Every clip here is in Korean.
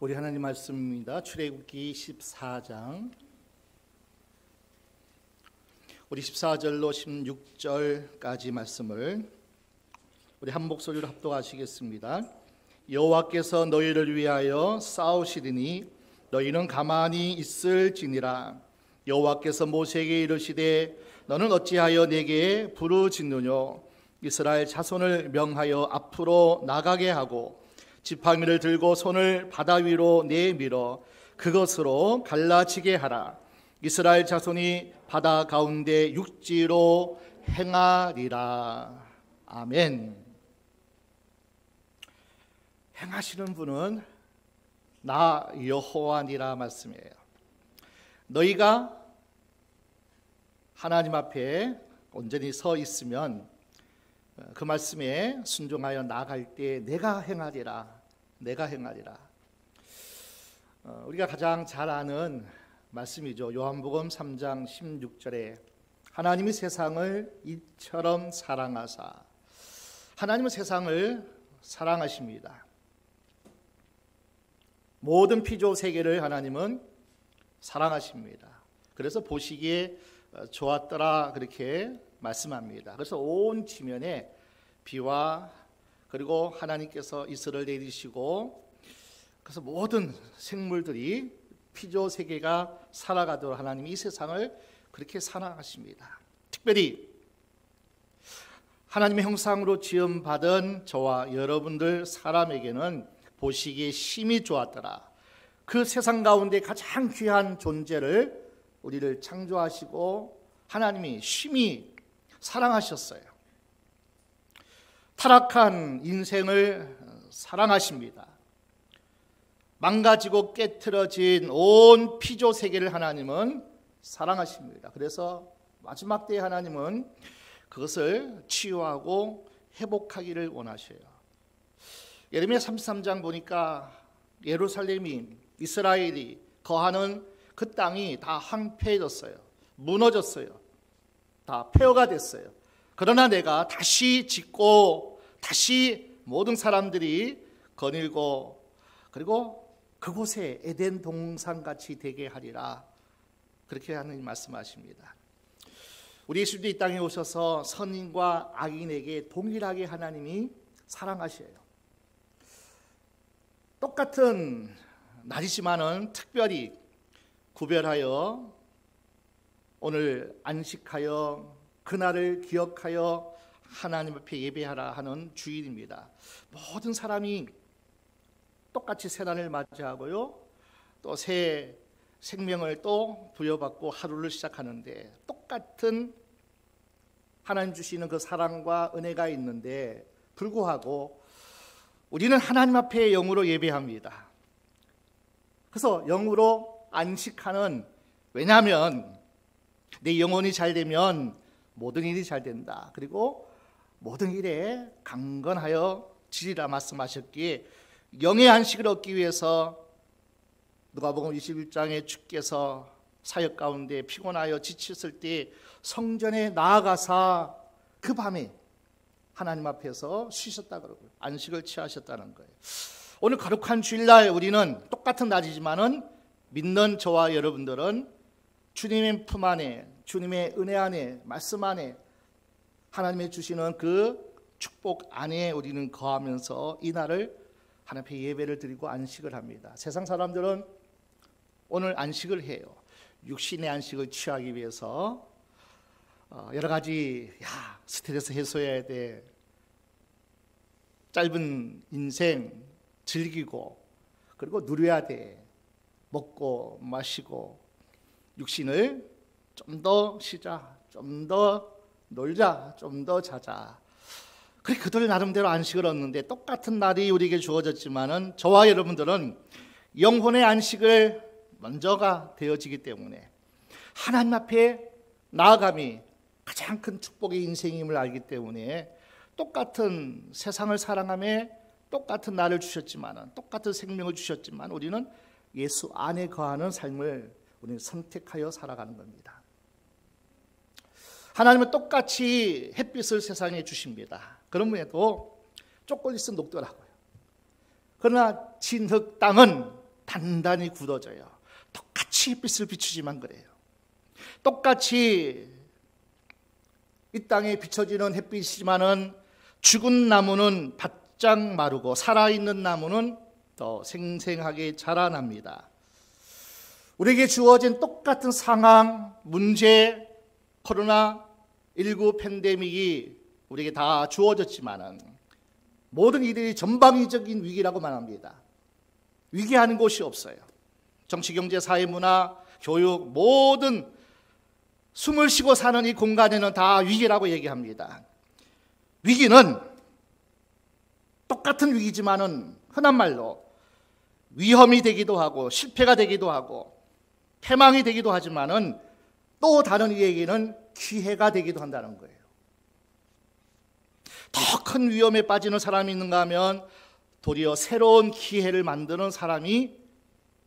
우리 하나님 말씀입니다. 출애굽기 14장 우리 14절로 16절까지 말씀을 우리 한 목소리로 합독하시겠습니다. 여호와께서 너희를 위하여 싸우시리니 너희는 가만히 있을지니라. 여호와께서 모세에게 이르시되 너는 어찌하여 내게 부르짖느뇨. 이스라엘 자손을 명하여 앞으로 나가게 하고 지팡이를 들고 손을 바다 위로 내밀어 그것으로 갈라지게 하라. 이스라엘 자손이 바다 가운데 육지로 행하리라. 아멘. 행하시는 분은 나 여호와니라 말씀이에요. 너희가 하나님 앞에 온전히 서 있으면 그 말씀에 순종하여 나아갈 때 내가 행하리라. 내가 행하리라. 우리가 가장 잘 아는 말씀이죠. 요한복음 3장 16절에 하나님이 세상을 이처럼 사랑하사. 하나님은 세상을 사랑하십니다. 모든 피조 세계를 하나님은 사랑하십니다. 그래서 보시기에 좋았더라 그렇게 말씀합니다. 그래서 온 지면에 비와 그리고 하나님께서 이슬을 내리시고 그래서 모든 생물들이 피조 세계가 살아가도록 하나님이 이 세상을 그렇게 사랑하십니다. 특별히 하나님의 형상으로 지음받은 저와 여러분들 사람에게는 보시기에 심히 좋았더라. 그 세상 가운데 가장 귀한 존재를 우리를 창조하시고 하나님이 심히 사랑하셨어요. 타락한 인생을 사랑하십니다. 망가지고 깨트려진 온 피조 세계를 하나님은 사랑하십니다. 그래서 마지막 때에 하나님은 그것을 치유하고 회복하기를 원하셔요. 예레미야 33장 보니까 예루살렘이 이스라엘이 거하는 그 땅이 다 황폐해졌어요. 무너졌어요. 다 폐허가 됐어요. 그러나 내가 다시 짓고 다시 모든 사람들이 거닐고 그리고 그곳에 에덴 동산같이 되게 하리라. 그렇게 하나님 말씀하십니다. 우리 예수님도 이 땅에 오셔서 선인과 악인에게 동일하게 하나님이 사랑하셔요. 똑같은 날이지만은 특별히 구별하여 오늘 안식하여 그날을 기억하여 하나님 앞에 예배하라 하는 주일입니다. 모든 사람이 똑같이 새날을 맞이하고요. 또 새 생명을 또 부여받고 하루를 시작하는데 똑같은 하나님 주시는 그 사랑과 은혜가 있는데 불구하고 우리는 하나님 앞에 영으로 예배합니다. 그래서 영으로 안식하는, 왜냐하면 내 영혼이 잘 되면 모든 일이 잘 된다. 그리고 모든 일에 강건하여 지리라 말씀하셨기에 영의 안식을 얻기 위해서 누가복음 21장에 주께서 사역 가운데 피곤하여 지쳤을 때 성전에 나아가사 그 밤에 하나님 앞에서 쉬셨다 그러고요. 안식을 취하셨다는 거예요. 오늘 거룩한 주일날 우리는 똑같은 날이지만은 믿는 저와 여러분들은 주님의 품 안에, 주님의 은혜 안에, 말씀 안에 하나님의 주시는 그 축복 안에 우리는 거하면서 이 날을 하나님 앞에 예배를 드리고 안식을 합니다. 세상 사람들은 오늘 안식을 해요. 육신의 안식을 취하기 위해서 여러 가지 스트레스 해소해야 돼. 짧은 인생 즐기고 그리고 누려야 돼. 먹고 마시고 육신을 좀 더 쉬자, 좀 더 놀자, 좀 더 자자. 그래 그들 나름대로 안식을 얻는데 똑같은 날이 우리에게 주어졌지만은 저와 여러분들은 영혼의 안식을 먼저가 되어지기 때문에 하나님 앞에 나아감이 가장 큰 축복의 인생임을 알기 때문에 똑같은 세상을 사랑하며 똑같은 나를 주셨지만 똑같은 생명을 주셨지만 우리는 예수 안에 거하는 삶을 우리는 선택하여 살아가는 겁니다. 하나님은 똑같이 햇빛을 세상에 주십니다. 그럼에도 조금 있으면 녹더라고요. 그러나 진흙 땅은 단단히 굳어져요. 똑같이 햇빛을 비추지만 그래요. 똑같이 이 땅에 비춰지는 햇빛이지만은 죽은 나무는 바짝 마르고 살아있는 나무는 더 생생하게 자라납니다. 우리에게 주어진 똑같은 상황, 문제, 코로나19 팬데믹이 우리에게 다 주어졌지만은 모든 이들이 전방위적인 위기라고 말합니다. 위기하는 곳이 없어요. 정치, 경제, 사회, 문화, 교육 모든 숨을 쉬고 사는 이 공간에는 다 위기라고 얘기합니다. 위기는 똑같은 위기지만은 흔한 말로 위험이 되기도 하고 실패가 되기도 하고 패망이 되기도 하지만은 또 다른 이에게는 기회가 되기도 한다는 거예요. 더 큰 위험에 빠지는 사람이 있는가 하면 도리어 새로운 기회를 만드는 사람이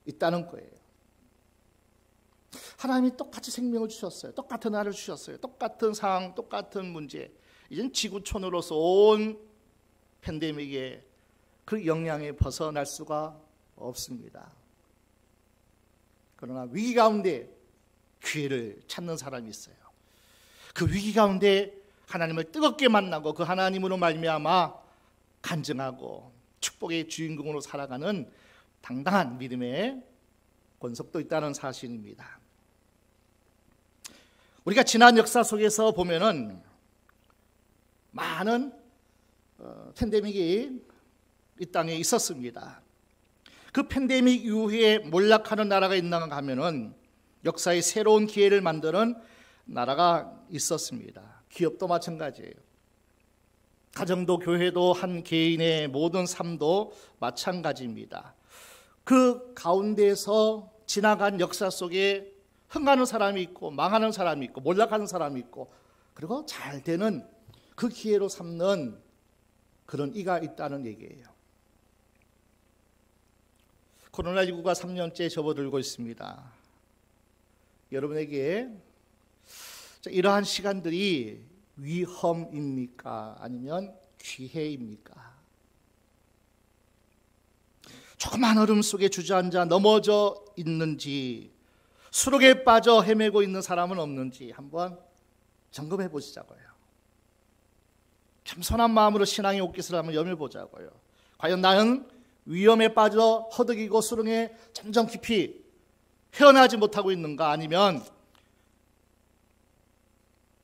있다는 거예요. 하나님이 똑같이 생명을 주셨어요. 똑같은 날을 주셨어요. 똑같은 상황, 똑같은 문제. 이젠 지구촌으로서 온 팬데믹의 그 영향에 벗어날 수가 없습니다. 그러나 위기 가운데 기회를 찾는 사람이 있어요. 그 위기 가운데 하나님을 뜨겁게 만나고 그 하나님으로 말미암아 간증하고 축복의 주인공으로 살아가는 당당한 믿음의 권속도 있다는 사실입니다. 우리가 지난 역사 속에서 보면은 많은 팬데믹이 이 땅에 있었습니다. 그 팬데믹 이후에 몰락하는 나라가 있는가 하면은 역사의 새로운 기회를 만드는 나라가 있었습니다. 기업도 마찬가지예요. 가정도 교회도 한 개인의 모든 삶도 마찬가지입니다. 그 가운데서 지나간 역사 속에 흥하는 사람이 있고 망하는 사람이 있고 몰락하는 사람이 있고 그리고 잘 되는 그 기회로 삼는 그런 이가 있다는 얘기예요. 코로나19가 3년째 접어들고 있습니다. 여러분에게 이러한 시간들이 위험입니까? 아니면 기회입니까? 조그만 얼음 속에 주저앉아 넘어져 있는지 수록에 빠져 헤매고 있는 사람은 없는지 한번 점검해 보시자고요. 겸손한 마음으로 신앙의 옷깃을 한번 여며보자고요. 과연 나는 위험에 빠져 허덕이고 수렁에 점점 깊이 헤어나지 못하고 있는가? 아니면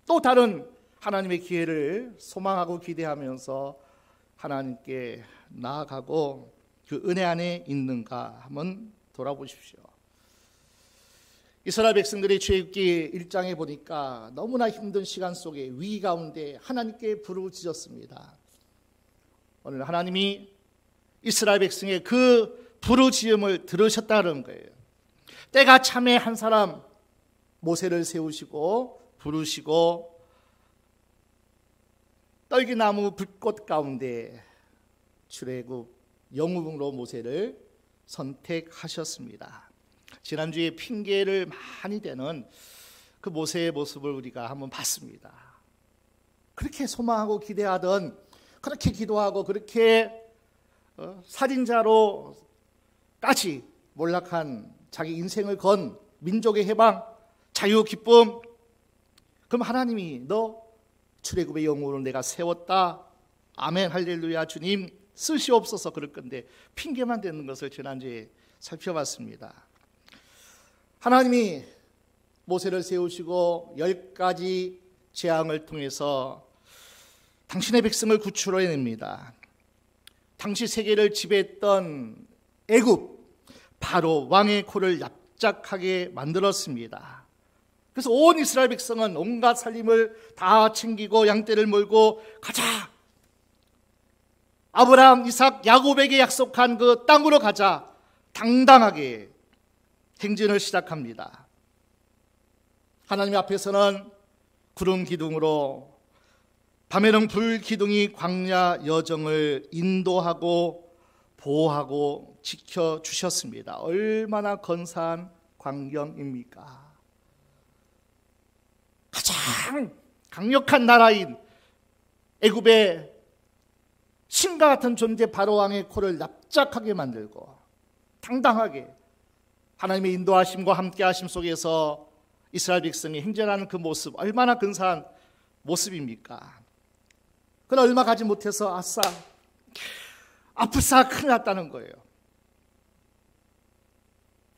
또 다른 하나님의 기회를 소망하고 기대하면서 하나님께 나아가고 그 은혜 안에 있는가 한번 돌아보십시오. 이스라엘 백성들이 출애굽기 1장에 보니까 너무나 힘든 시간 속에 위기 가운데 하나님께 부르짖었습니다. 오늘 하나님이 이스라엘 백성의 그 부르짖음을 들으셨다는 거예요. 때가 참에 한 사람 모세를 세우시고 부르시고 떨기나무 불꽃 가운데 출애굽 영웅으로 모세를 선택하셨습니다. 지난주에 핑계를 많이 대는 그 모세의 모습을 우리가 한번 봤습니다. 그렇게 소망하고 기대하던, 그렇게 기도하고 그렇게 살인자로까지 몰락한 자기 인생을 건 민족의 해방, 자유, 기쁨. 그럼 하나님이 너 출애굽의 영웅으로 내가 세웠다. 아멘 할렐루야 주님 쓰시옵소서 그럴 건데 핑계만 대는 것을 지난주에 살펴봤습니다. 하나님이 모세를 세우시고 10가지 재앙을 통해서 당신의 백성을 구출해냅니다. 당시 세계를 지배했던 애굽 바로 왕의 코를 납작하게 만들었습니다. 그래서 온 이스라엘 백성은 온갖 살림을 다 챙기고 양떼를 몰고 가자. 아브라함, 이삭, 야곱에게 약속한 그 땅으로 가자. 당당하게 행진을 시작합니다. 하나님 앞에서는 구름 기둥으로, 밤에는 불 기둥이 광야 여정을 인도하고 보호하고 지켜주셨습니다. 얼마나 건사한 광경입니까? 가장 강력한 나라인 애굽의 신과 같은 존재 바로왕의 코를 납작하게 만들고 당당하게 하나님의 인도하심과 함께하심 속에서 이스라엘 백성이 행전하는 그 모습, 얼마나 근사한 모습입니까? 그러나 얼마 가지 못해서 아싸, 아프싸 큰일 났다는 거예요.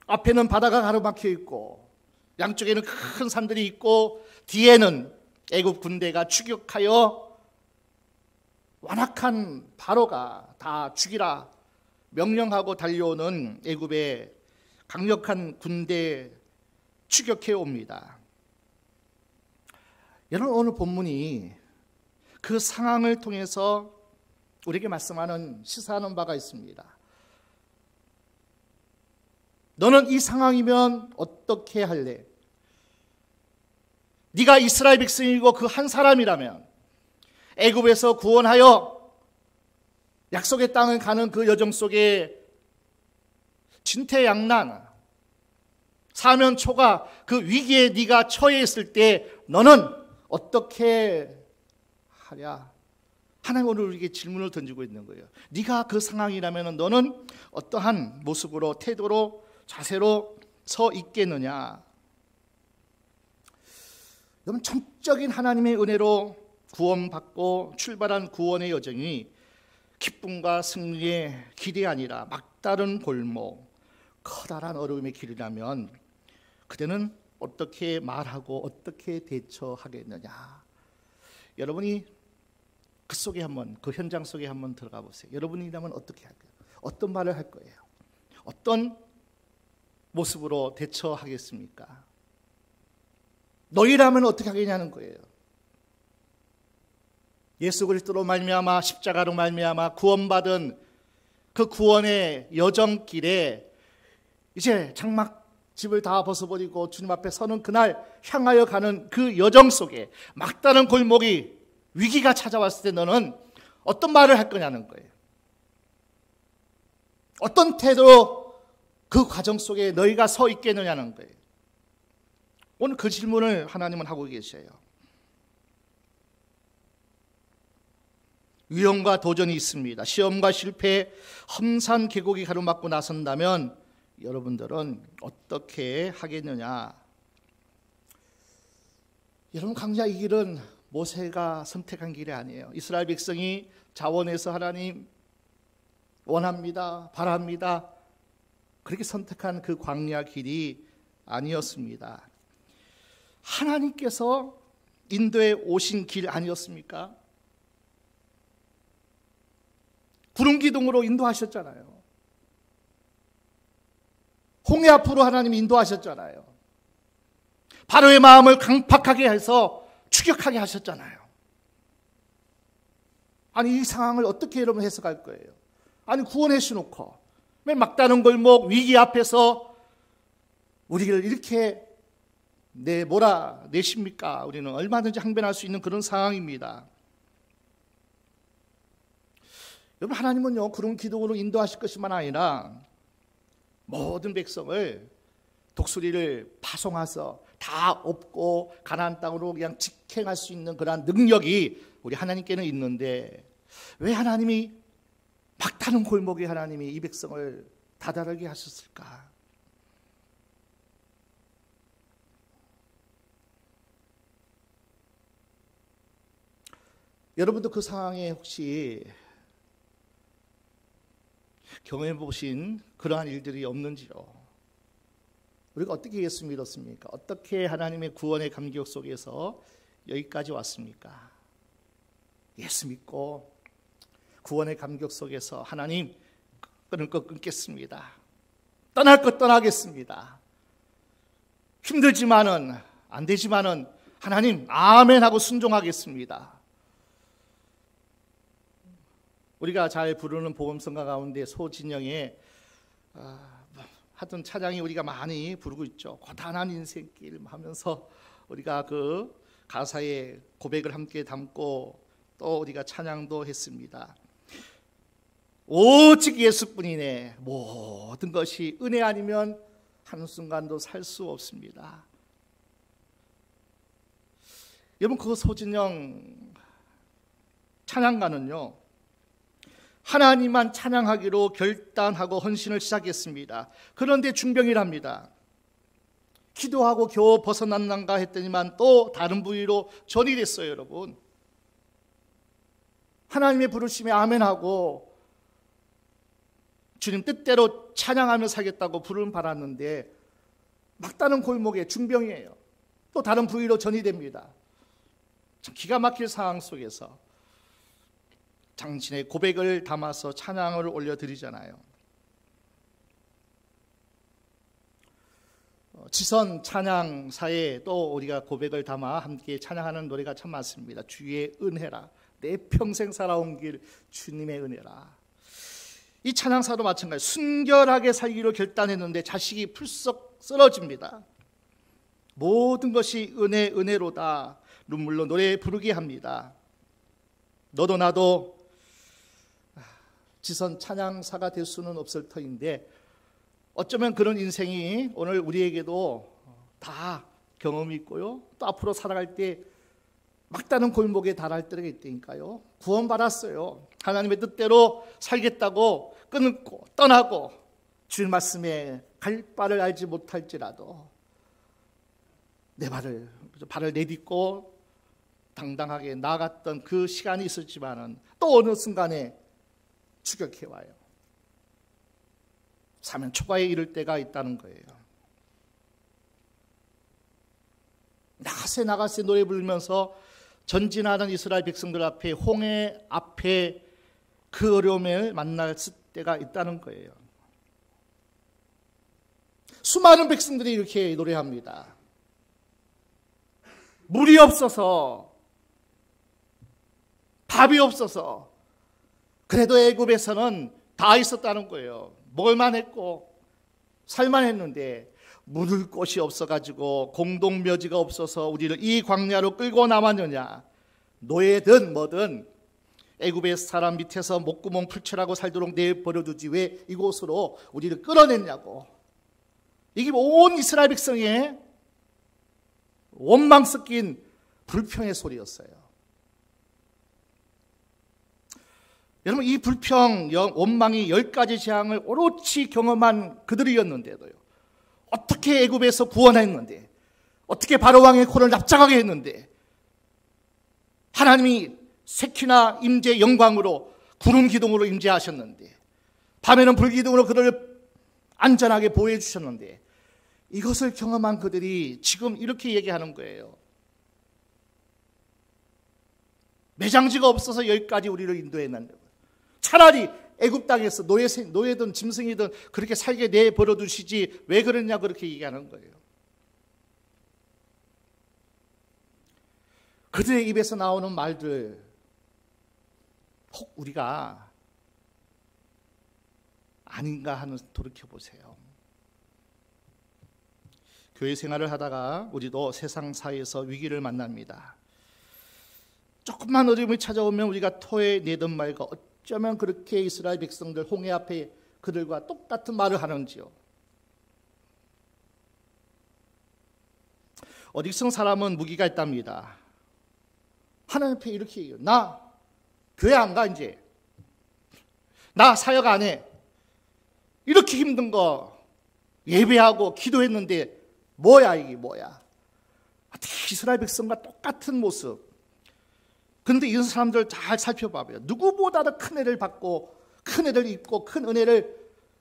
앞에는 바다가 가로막혀 있고 양쪽에는 큰 산들이 있고 뒤에는 애굽 군대가 추격하여 완악한 바로가 다 죽이라 명령하고 달려오는 애굽의 강력한 군대 추격해 옵니다. 여러분, 오늘 본문이 그 상황을 통해서 우리에게 말씀하는, 시사하는 바가 있습니다. 너는 이 상황이면 어떻게 할래? 네가 이스라엘 백성이고 그 한 사람이라면 애굽에서 구원하여 약속의 땅을 가는 그 여정 속에 진퇴양난, 사면초가 그 위기에 네가 처해 있을 때 너는 어떻게 하랴? 하나님 오늘 우리에게 질문을 던지고 있는 거예요. 네가 그 상황이라면 너는 어떠한 모습으로, 태도로, 자세로 서 있겠느냐? 여러분, 전적인 하나님의 은혜로 구원받고 출발한 구원의 여정이 기쁨과 승리의 길이 아니라 막다른 골목, 커다란 어려움의 길이라면 그대는 어떻게 말하고 어떻게 대처하겠느냐? 여러분이 그 속에 한번, 그 현장 속에 한번 들어가 보세요. 여러분이라면 어떻게 할까요? 어떤 말을 할 거예요? 어떤 모습으로 대처하겠습니까? 너희라면 어떻게 하겠냐는 거예요. 예수 그리스도로 말미암아, 십자가로 말미암아 구원받은 그 구원의 여정길에 이제 장막집을 다 벗어버리고 주님 앞에 서는 그날 향하여 가는 그 여정 속에 막다른 골목이, 위기가 찾아왔을 때 너는 어떤 말을 할 거냐는 거예요. 어떤 태도로 그 과정 속에 너희가 서 있겠느냐는 거예요. 오늘 그 질문을 하나님은 하고 계셔요. 위험과 도전이 있습니다. 시험과 실패, 험산 계곡이 가로막고 나선다면 여러분들은 어떻게 하겠느냐? 여러분, 강자 이 길은 모세가 선택한 길이 아니에요. 이스라엘 백성이 자원해서 하나님 원합니다, 바랍니다, 그렇게 선택한 그 광야 길이 아니었습니다. 하나님께서 인도에 오신 길 아니었습니까? 구름 기둥으로 인도하셨잖아요. 홍해 앞으로 하나님 인도하셨잖아요. 바로의 마음을 강팍하게 해서 추격하게 하셨잖아요. 아니, 이 상황을 어떻게 여러분 해석할 거예요? 아니, 구원해 주놓고 맨 막다른 골목 위기 앞에서 우리를 이렇게 몰아내십니까? 우리는 얼마든지 항변할 수 있는 그런 상황입니다. 여러분, 하나님은요, 구름 기둥으로 인도하실 것뿐만 아니라 모든 백성을 독수리를 파송해서 다 업고 가나안 땅으로 그냥 직행할 수 있는 그러한 능력이 우리 하나님께는 있는데 왜 하나님이 막다른 골목에 하나님이 이 백성을 다다르게 하셨을까? 여러분도 그 상황에 혹시 경험해 보신 그러한 일들이 없는지요? 우리가 어떻게 예수 믿었습니까? 어떻게 하나님의 구원의 감격 속에서 여기까지 왔습니까? 예수 믿고 구원의 감격 속에서 하나님, 끊을 것 끊겠습니다. 떠날 것 떠나겠습니다. 힘들지만은, 안 되지만은 하나님 아멘 하고 순종하겠습니다. 우리가 잘 부르는 복음성가 가운데 소진영의 하던 찬양이 우리가 많이 부르고 있죠. 고단한 인생길 하면서 우리가 그 가사의 고백을 함께 담고 또 우리가 찬양도 했습니다. 오직 예수뿐이네. 모든 것이 은혜 아니면 한순간도 살 수 없습니다. 여러분, 그 소진영 찬양가는요, 하나님만 찬양하기로 결단하고 헌신을 시작했습니다. 그런데 중병이랍니다. 기도하고 겨우 벗어났는가 했더니만 또 다른 부위로 전이 됐어요. 여러분, 하나님의 부르심에 아멘하고 주님 뜻대로 찬양하며 살겠다고 부름 받았는데 막다른 골목에 중병이에요. 또 다른 부위로 전이 됩니다. 참 기가 막힐 상황 속에서 당신의 고백을 담아서 찬양을 올려드리잖아요. 지선 찬양사에 또 우리가 고백을 담아 함께 찬양하는 노래가 참 많습니다. 주의 은혜라, 내 평생 살아온 길 주님의 은혜라. 이 찬양사도 마찬가지, 순결하게 살기로 결단했는데 자식이 풀썩 쓰러집니다. 모든 것이 은혜로다. 눈물로 노래 부르게 합니다. 너도 나도 지선 찬양사가 될 수는 없을 터인데 어쩌면 그런 인생이 오늘 우리에게도 다 경험이 있고요, 또 앞으로 살아갈 때 막다른 골목에 달할 때가 있다니까요. 구원받았어요. 하나님의 뜻대로 살겠다고 끊고 떠나고 주의 말씀에 갈 바를 알지 못할지라도 내 발을 내딛고 당당하게 나아갔던 그 시간이 있었지만은 또 어느 순간에 추격해와요. 사면 초과에 이를 때가 있다는 거예요. 나가세 노래 부르면서 전진하는 이스라엘 백성들 앞에, 홍해 앞에 그 어려움을 만났을 때가 있다는 거예요. 수많은 백성들이 이렇게 노래합니다. 물이 없어서, 밥이 없어서, 그래도 애굽에서는 다 있었다는 거예요. 먹을만 했고 살만 했는데 물을 곳이 없어가지고 공동묘지가 없어서 우리를 이 광야로 끌고 나왔느냐. 노예든 뭐든 애굽의 사람 밑에서 목구멍 풀칠하고 살도록 내버려두지 왜 이곳으로 우리를 끌어냈냐고. 이게 온 이스라엘 백성의 원망 섞인 불평의 소리였어요. 여러분, 이 불평, 원망이 10가지 재앙을 오롯이 경험한 그들이었는데도요, 어떻게 애굽에서 구원했는데, 어떻게 바로왕의 코를 납작하게 했는데, 하나님이 세키나 임재 영광으로 구름 기둥으로 임재하셨는데, 밤에는 불기둥으로 그들을 안전하게 보호해 주셨는데, 이것을 경험한 그들이 지금 이렇게 얘기하는 거예요. 매장지가 없어서 10가지 우리를 인도했는데 차라리 애굽 땅에서 노예든 짐승이든 그렇게 살게 내버려 두시지 왜 그러냐, 그렇게 얘기하는 거예요. 그들의 입에서 나오는 말들, 혹 우리가 아닌가 하는 돌이켜보세요. 교회 생활을 하다가 우리도 세상 사이에서 위기를 만납니다. 조금만 어려움이 찾아오면 우리가 토해 내던 말과 어쩌면 그렇게 이스라엘 백성들 홍해 앞에 그들과 똑같은 말을 하는지요. 어디성 사람은 무기가 있답니다. 하나님 앞에 이렇게 얘기해요. 나 교회 안 가, 이제. 나 사역 안 해. 이렇게 힘든 거 예배하고 기도했는데 뭐야, 이게 뭐야. 이스라엘 백성과 똑같은 모습. 그런데 이런 사람들 잘 살펴봐봐요. 누구보다도 큰 애를 받고 큰 애를 입고 큰 은혜를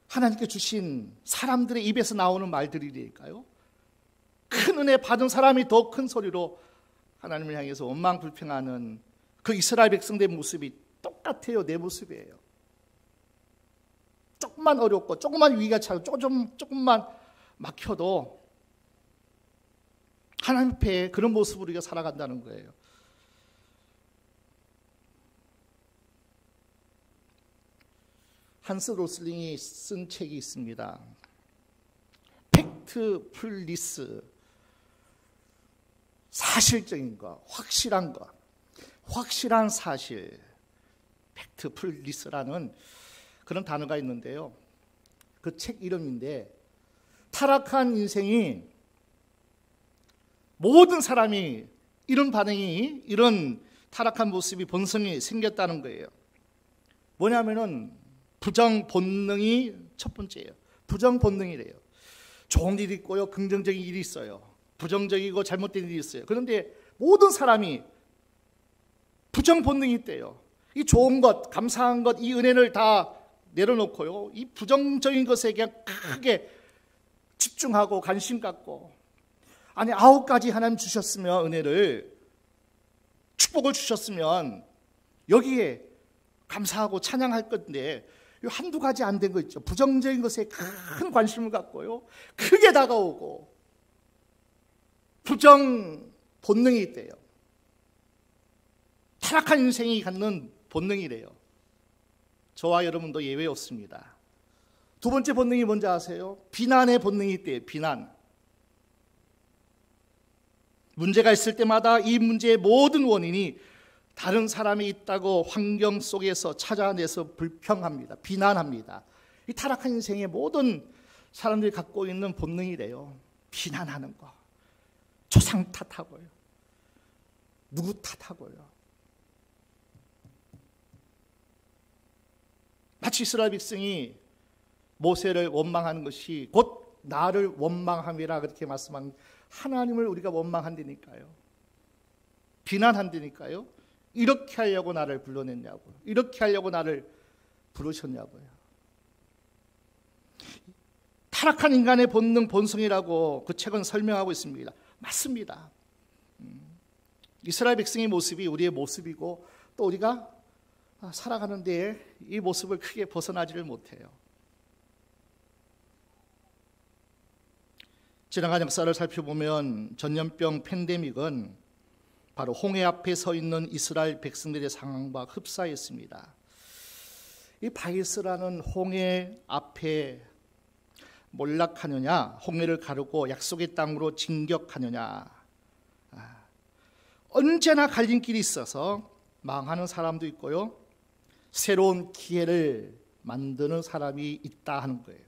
하나님께 주신 사람들의 입에서 나오는 말들이니까요. 큰 은혜 받은 사람이 더 큰 소리로 하나님을 향해서 원망 불평하는 그 이스라엘 백성들의 모습이 똑같아요. 내 모습이에요. 조금만 어렵고 조금만 위기가 차고 조금만 막혀도 하나님 앞에 그런 모습으로 우리가 살아간다는 거예요. 한스 로슬링이 쓴 책이 있습니다. 팩트 플리스, 사실적인 것, 확실한 것, 확실한 사실, 팩트 플리스라는 그런 단어가 있는데요. 그 책 이름인데, 타락한 인생이 모든 사람이 이런 반응이, 이런 타락한 모습이 본성이 생겼다는 거예요. 뭐냐면은 부정 본능이 첫 번째예요. 부정 본능이래요. 좋은 일이 있고요, 긍정적인 일이 있어요. 부정적이고 잘못된 일이 있어요. 그런데 모든 사람이 부정 본능이 있대요. 이 좋은 것, 감사한 것, 이 은혜를 다 내려놓고요, 이 부정적인 것에 그냥 크게 집중하고 관심 갖고, 아니 9가지 하나님 주셨으면, 은혜를, 축복을 주셨으면 여기에 감사하고 찬양할 건데 한두 가지 안 된 거 있죠. 부정적인 것에 큰 관심을 갖고요, 크게 다가오고 부정 본능이 있대요. 타락한 인생이 갖는 본능이래요. 저와 여러분도 예외 없습니다. 두 번째 본능이 뭔지 아세요? 비난의 본능이 있대요. 비난. 문제가 있을 때마다 이 문제의 모든 원인이 다른 사람이 있다고 환경 속에서 찾아내서 불평합니다. 비난합니다. 이 타락한 인생의 모든 사람들이 갖고 있는 본능이래요. 비난하는 거. 조상 탓하고요, 누구 탓하고요. 마치 이스라엘 백성이 모세를 원망하는 것이 곧 나를 원망함이라 그렇게 말씀한, 하나님을 우리가 원망한다니까요. 비난한다니까요. 이렇게 하려고 나를 불러냈냐고요. 이렇게 하려고 나를 부르셨냐고요. 타락한 인간의 본능, 본성이라고 그 책은 설명하고 있습니다. 맞습니다. 이스라엘 백성의 모습이 우리의 모습이고, 또 우리가 살아가는데 이 모습을 크게 벗어나지를 못해요. 지나간 역사를 살펴보면 전염병 팬데믹은 바로 홍해 앞에 서 있는 이스라엘 백성들의 상황과 흡사했습니다. 이 바이스라는 홍해 앞에 몰락하느냐, 홍해를 가르고 약속의 땅으로 진격하느냐, 언제나 갈림길이 있어서 망하는 사람도 있고요, 새로운 기회를 만드는 사람이 있다 하는 거예요.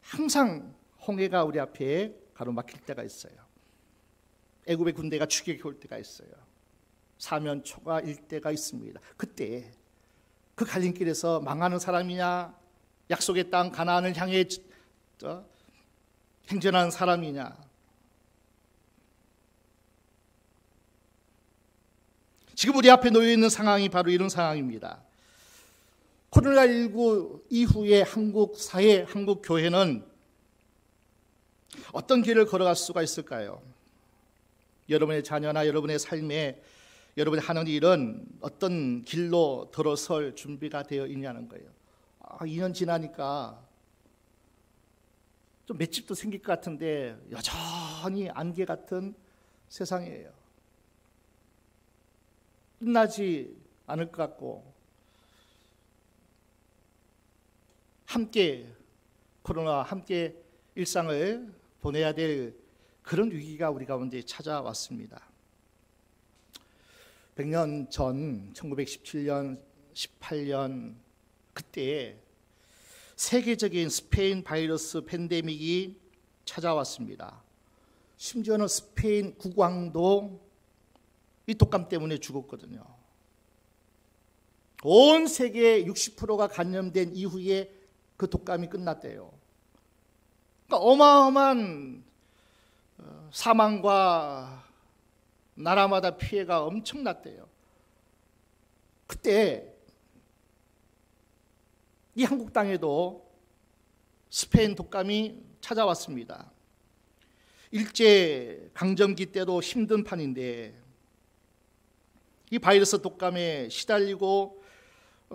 항상 홍해가 우리 앞에 가로막힐 때가 있어요. 애굽의 군대가 추격해 올 때가 있어요. 사면 초가일 때가 있습니다. 그때 그 갈림길에서 망하는 사람이냐, 약속의 땅 가나안을 향해 행전하는 사람이냐. 지금 우리 앞에 놓여 있는 상황이 바로 이런 상황입니다. 코로나19 이후에 한국 사회, 한국 교회는 어떤 길을 걸어갈 수가 있을까요? 여러분의 자녀나 여러분의 삶에 여러분이 하는 일은 어떤 길로 들어설 준비가 되어 있냐는 거예요. 2년 지나니까 좀 맷집도 생길 것 같은데 여전히 안개 같은 세상이에요. 끝나지 않을 것 같고, 함께 코로나와 함께 일상을 보내야 될 그런 위기가 우리 가운데 찾아왔습니다. 100년 전 1917년, 18년 그때 세계적인 스페인 바이러스 팬데믹이 찾아왔습니다. 심지어는 스페인 국왕도 이 독감 때문에 죽었거든요. 온 세계의 60%가 감염된 이후에 그 독감이 끝났대요. 그러니까 어마어마한 사망과 나라마다 피해가 엄청났대요. 그때 이 한국 땅에도 스페인 독감이 찾아왔습니다. 일제 강점기 때도 힘든 판인데 이 바이러스 독감에 시달리고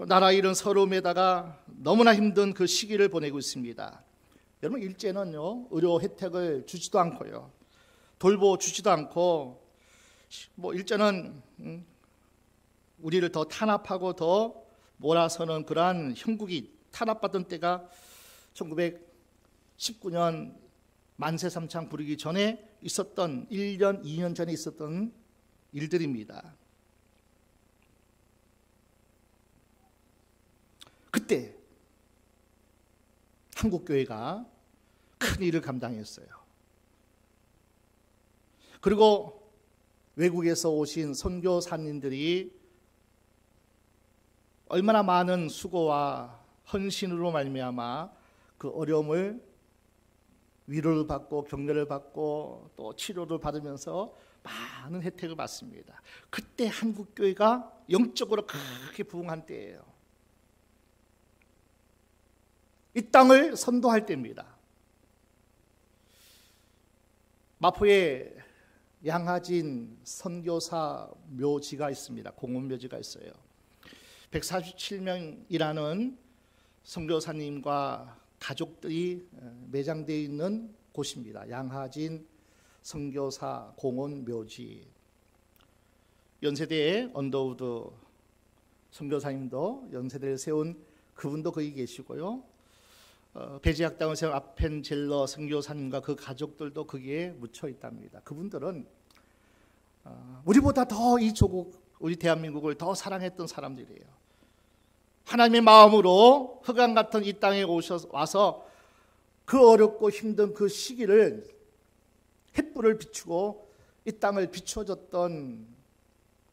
나라 잃은 서러움에다가 너무나 힘든 그 시기를 보내고 있습니다. 여러분, 일제는요, 의료 혜택을 주지도 않고요, 돌보주지도 않고, 일제는 우리를 더 탄압하고 더 몰아서는 그러한 형국이 탄압받던 때가 1919년 만세삼창 부르기 전에 있었던 1년, 2년 전에 있었던 일들입니다. 그때 한국교회가 큰 일을 감당했어요. 그리고 외국에서 오신 선교사님들이 얼마나 많은 수고와 헌신으로 말미암아 그 어려움을 위로를 받고 격려를 받고 또 치료를 받으면서 많은 혜택을 받습니다. 그때 한국교회가 영적으로 그렇게 부흥한 때예요. 이 땅을 선도할 때입니다. 마포에 양하진 선교사 묘지가 있습니다. 공원묘지가 있어요. 147명이라는 선교사님과 가족들이 매장되어 있는 곳입니다. 양하진 선교사 공원묘지. 연세대의 언더우드 선교사님도 연세대를 세운 그분도 거기 계시고요. 배지학당을 세운 아펜젤러 선교사님과 그 가족들도 거기에 묻혀 있답니다. 그분들은 우리보다 더 이 조국, 우리 대한민국을 더 사랑했던 사람들이에요. 하나님의 마음으로 흑암 같은 이 땅에 와서 그 어렵고 힘든 그 시기를 햇불을 비추고 이 땅을 비춰줬던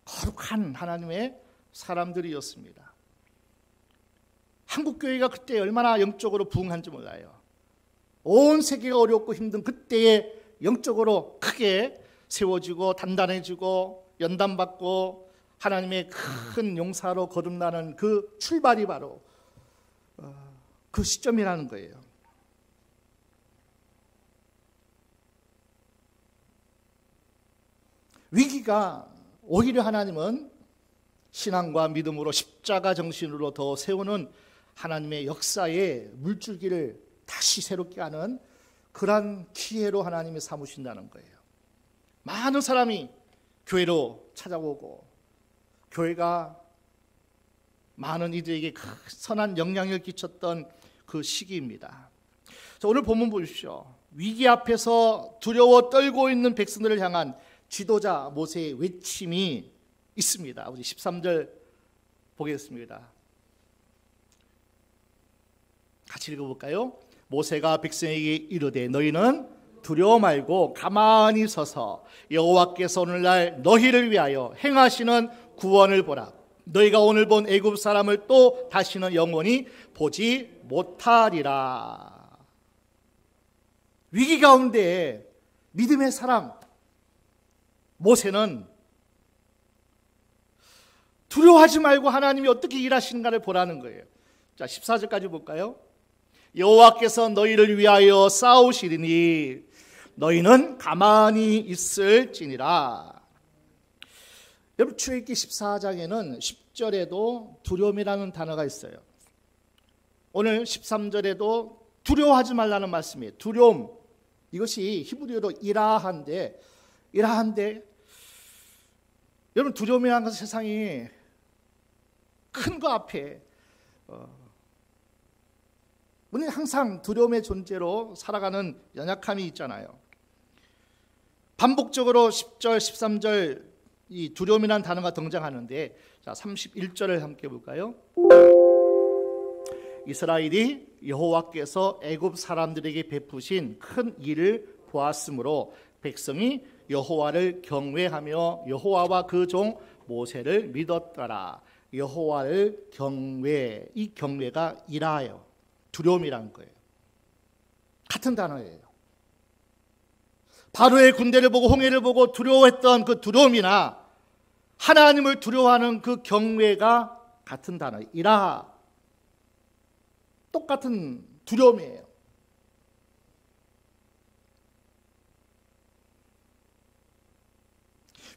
거룩한 하나님의 사람들이었습니다. 한국교회가 그때 얼마나 영적으로 부흥한지 몰라요. 온 세계가 어렵고 힘든 그때에 영적으로 크게 세워지고 단단해지고 연단받고 하나님의 큰 용사로 거듭나는 그 출발이 바로 그 시점이라는 거예요. 위기가 오히려 하나님은 신앙과 믿음으로 십자가 정신으로 더 세우는 하나님의 역사의 물줄기를 다시 새롭게 하는 그러한 기회로 하나님이 삼으신다는 거예요. 많은 사람이 교회로 찾아오고 교회가 많은 이들에게 선한 영향을 끼쳤던 그 시기입니다. 자, 오늘 본문 보십시오. 위기 앞에서 두려워 떨고 있는 백성들을 향한 지도자 모세의 외침이 있습니다. 우리 13절 보겠습니다. 같이 읽어볼까요? 모세가 백성에게 이르되 너희는 두려워 말고 가만히 서서 여호와께서 오늘날 너희를 위하여 행하시는 구원을 보라. 너희가 오늘 본 애굽 사람을 또 다시는 영원히 보지 못하리라. 위기 가운데 믿음의 사람 모세는 두려워하지 말고 하나님이 어떻게 일하시는가를 보라는 거예요. 자, 14절까지 볼까요? 여호와께서 너희를 위하여 싸우시리니 너희는 가만히 있을지니라. 여러분, 출애굽기 14장에는 10절에도 두려움이라는 단어가 있어요. 오늘 13절에도 두려워하지 말라는 말씀이에요. 두려움, 이것이 히브리어로 이라한데 여러분, 두려움이라는 것은 세상이 큰 거 앞에 우리는 항상 두려움의 존재로 살아가는 연약함이 있잖아요. 반복적으로 10절, 13절 이 두려움이라는 단어가 등장하는데, 자, 31절을 함께 볼까요? 이스라엘이 여호와께서 애굽 사람들에게 베푸신 큰 일을 보았으므로 백성이 여호와를 경외하며 여호와와 그 종 모세를 믿었더라. 여호와를 경외, 이 경외가 이라예요. 두려움이라는 거예요. 같은 단어예요. 바로의 군대를 보고 홍해를 보고 두려워했던 그 두려움이나 하나님을 두려워하는 그 경외가 같은 단어예요. 이라, 똑같은 두려움이에요.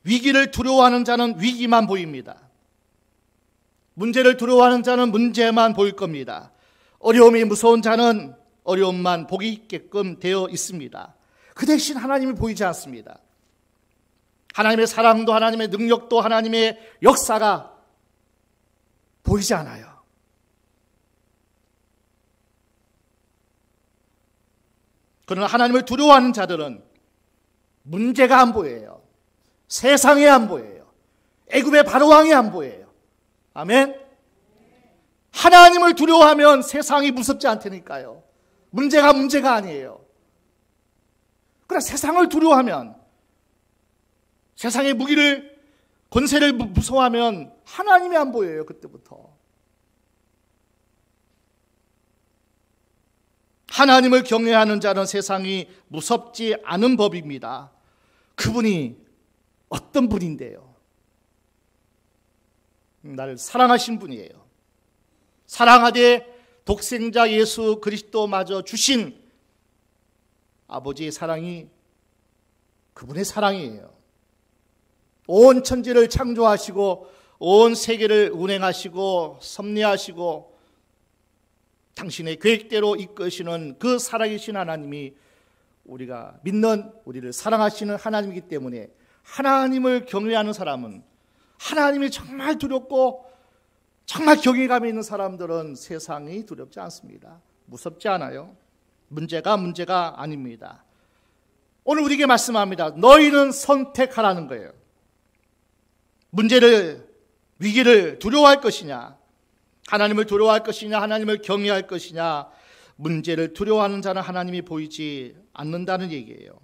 위기를 두려워하는 자는 위기만 보입니다. 문제를 두려워하는 자는 문제만 보일 겁니다. 어려움이 무서운 자는 어려움만 보기 있게끔 되어 있습니다. 그 대신 하나님이 보이지 않습니다. 하나님의 사랑도 하나님의 능력도 하나님의 역사가 보이지 않아요. 그러나 하나님을 두려워하는 자들은 문제가 안 보여요. 세상에 안 보여요. 애굽의 바로왕이 안 보여요. 아멘. 하나님을 두려워하면 세상이 무섭지 않다니까요. 문제가 아니에요. 그러나 세상을 두려워하면, 세상의 무기를, 권세를 무서워하면 하나님이 안 보여요. 그때부터 하나님을 경외하는 자는 세상이 무섭지 않은 법입니다. 그분이 어떤 분인데요? 나를 사랑하신 분이에요. 사랑하되 독생자 예수 그리스도마저 주신 아버지의 사랑이 그분의 사랑이에요. 온 천지를 창조하시고 온 세계를 운행하시고 섭리하시고 당신의 계획대로 이끄시는 그 살아계신 하나님이 우리가 믿는, 우리를 사랑하시는 하나님이기 때문에 하나님을 경외하는 사람은, 하나님이 정말 두렵고 정말 경외감이 있는 사람들은 세상이 두렵지 않습니다. 무섭지 않아요. 문제가 아닙니다. 오늘 우리에게 말씀합니다. 너희는 선택하라는 거예요. 문제를, 위기를 두려워할 것이냐, 하나님을 두려워할 것이냐, 하나님을 경외할 것이냐. 문제를 두려워하는 자는 하나님이 보이지 않는다는 얘기예요.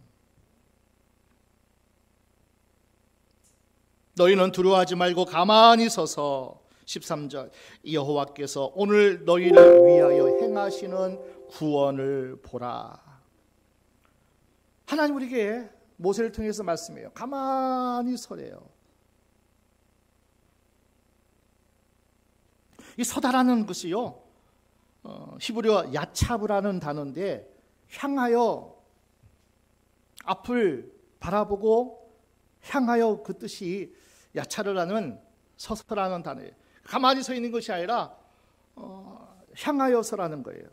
너희는 두려워하지 말고 가만히 서서 13절 여호와께서 오늘 너희를 위하여 행하시는 구원을 보라. 하나님 우리에게 모세를 통해서 말씀해요. 가만히 서래요. 이 서다라는 것이요, 히브리어 야차브라는 단어인데 향하여, 앞을 바라보고 향하여, 그 뜻이 야차르라는, 서서라는 단어예요. 가만히 서 있는 것이 아니라 향하여서라는 거예요.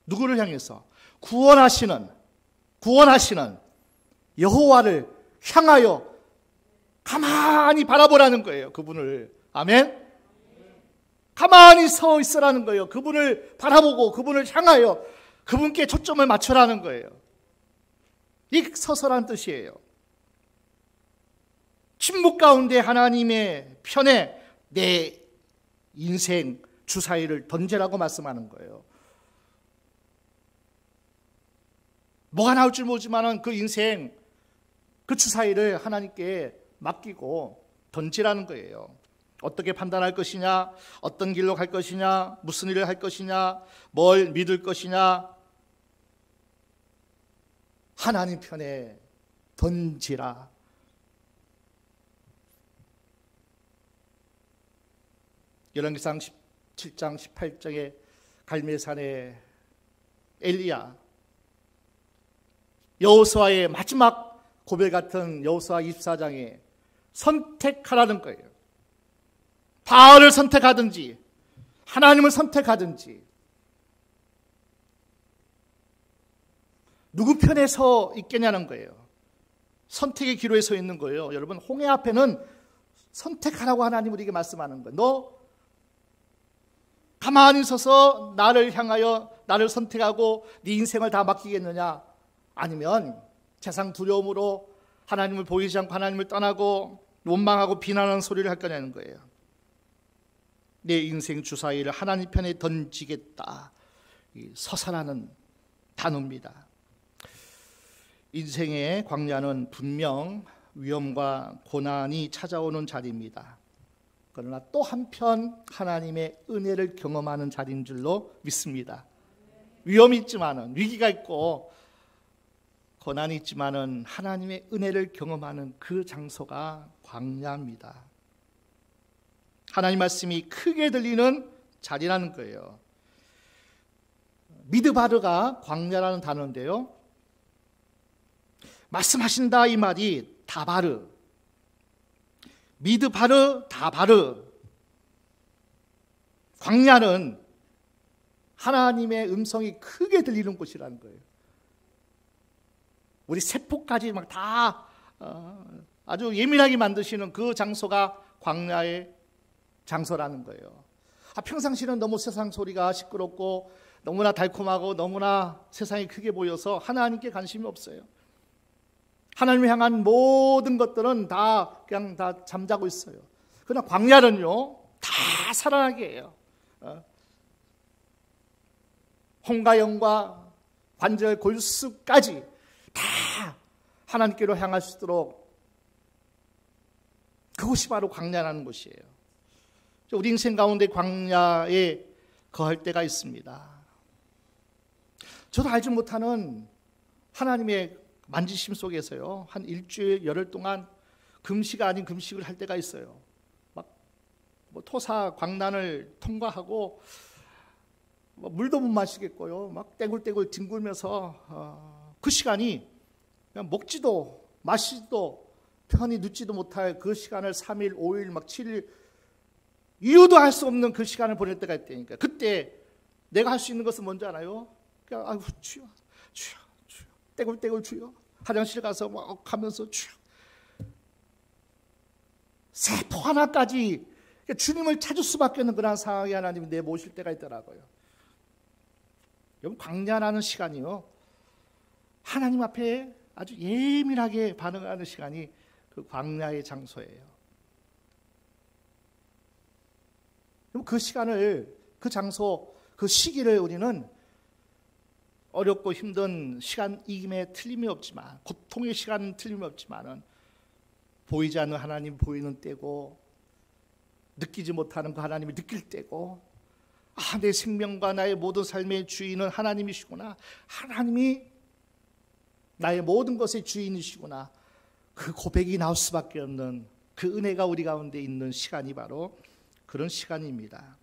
누구를 향해서? 구원하시는 여호와를 향하여 가만히 바라보라는 거예요. 그분을. 아멘. 가만히 서 있으라는 거예요. 그분을 바라보고 그분을 향하여 그분께 초점을 맞추라는 거예요. 이 서서란 뜻이에요. 침묵 가운데 하나님의 편에 내 인생 주사위를 던지라고 말씀하는 거예요. 뭐가 나올 줄 모르지만 그 인생, 그 주사위를 하나님께 맡기고 던지라는 거예요. 어떻게 판단할 것이냐, 어떤 길로 갈 것이냐, 무슨 일을 할 것이냐, 뭘 믿을 것이냐, 하나님 편에 던지라. 열왕기상 17장 18장에 갈멜산의 엘리야, 여호수아의 마지막 고백 같은 여호수아 24장에 선택하라는 거예요. 바알을 선택하든지 하나님을 선택하든지 누구 편에 서 있겠냐는 거예요. 선택의 기로에 서 있는 거예요. 여러분, 홍해 앞에는 선택하라고 하나님 우리에게 말씀하는 거예요. 너 가만히 서서 나를 향하여 나를 선택하고 네 인생을 다 맡기겠느냐, 아니면 세상 두려움으로 하나님을 보이지 않고 하나님을 떠나고 원망하고 비난하는 소리를 할 거냐는 거예요. 내 인생 주사위를 하나님 편에 던지겠다. 이 서사라는 단어입니다. 인생의 광야는 분명 위험과 고난이 찾아오는 자리입니다. 그러나 또 한편 하나님의 은혜를 경험하는 자리인 줄로 믿습니다. 위험이 있지만은, 위기가 있고 고난이 있지만은 하나님의 은혜를 경험하는 그 장소가 광야입니다. 하나님 말씀이 크게 들리는 자리라는 거예요. 미드바르가 광야라는 단어인데요, 말씀하신다 이 말이 다바르, 미드바르, 다바르. 광야는 하나님의 음성이 크게 들리는 곳이라는 거예요. 우리 세포까지 막 다 아주 예민하게 만드시는 그 장소가 광야의 장소라는 거예요. 평상시는 너무 세상 소리가 시끄럽고 너무나 달콤하고 너무나 세상이 크게 보여서 하나님께 관심이 없어요. 하나님을 향한 모든 것들은 다 그냥 다 잠자고 있어요. 그러나 광야는요, 다 살아나게 해요. 홍가영과 관절 골수까지 다 하나님께로 향할 수 있도록, 그곳이 바로 광야라는 곳이에요. 우리 인생 가운데 광야에 거할 때가 있습니다. 저도 알지 못하는 하나님의 만지심 속에서요, 한 일주일 열흘 동안 금식 아닌 금식을 할 때가 있어요. 막 토사 광난을 통과하고 물도 못 마시겠고요, 막 떼굴떼굴 뒹굴면서 그 시간이 그냥 먹지도 마시지도 편히 눕지도 못할 그 시간을 3일, 5일, 막 7일 이유도 할 수 없는 그 시간을 보낼 때가 있다니까. 그때 내가 할 수 있는 것은 뭔지 알아요? 그냥 아유 주여, 주여, 주여, 떼굴떼굴 주여, 화장실 가서 막 하면서 주여, 세포 하나까지 주님을 찾을 수밖에 없는 그런 상황에 하나님이 내모실 때가 있더라고요. 여러분, 광야라는 시간이요, 하나님 앞에 아주 예민하게 반응하는 시간이 그 광야의 장소예요. 그 시간을, 그 장소, 그 시기를 우리는 어렵고 힘든 시간임에 틀림이 없지만, 고통의 시간은 틀림이 없지만은 보이지 않는 하나님 보이는 때고, 느끼지 못하는 그 하나님이 느낄 때고, 아, 내 생명과 나의 모든 삶의 주인은 하나님이시구나, 하나님이 나의 모든 것의 주인이시구나, 그 고백이 나올 수밖에 없는 그 은혜가 우리 가운데 있는 시간이 바로 그런 시간입니다.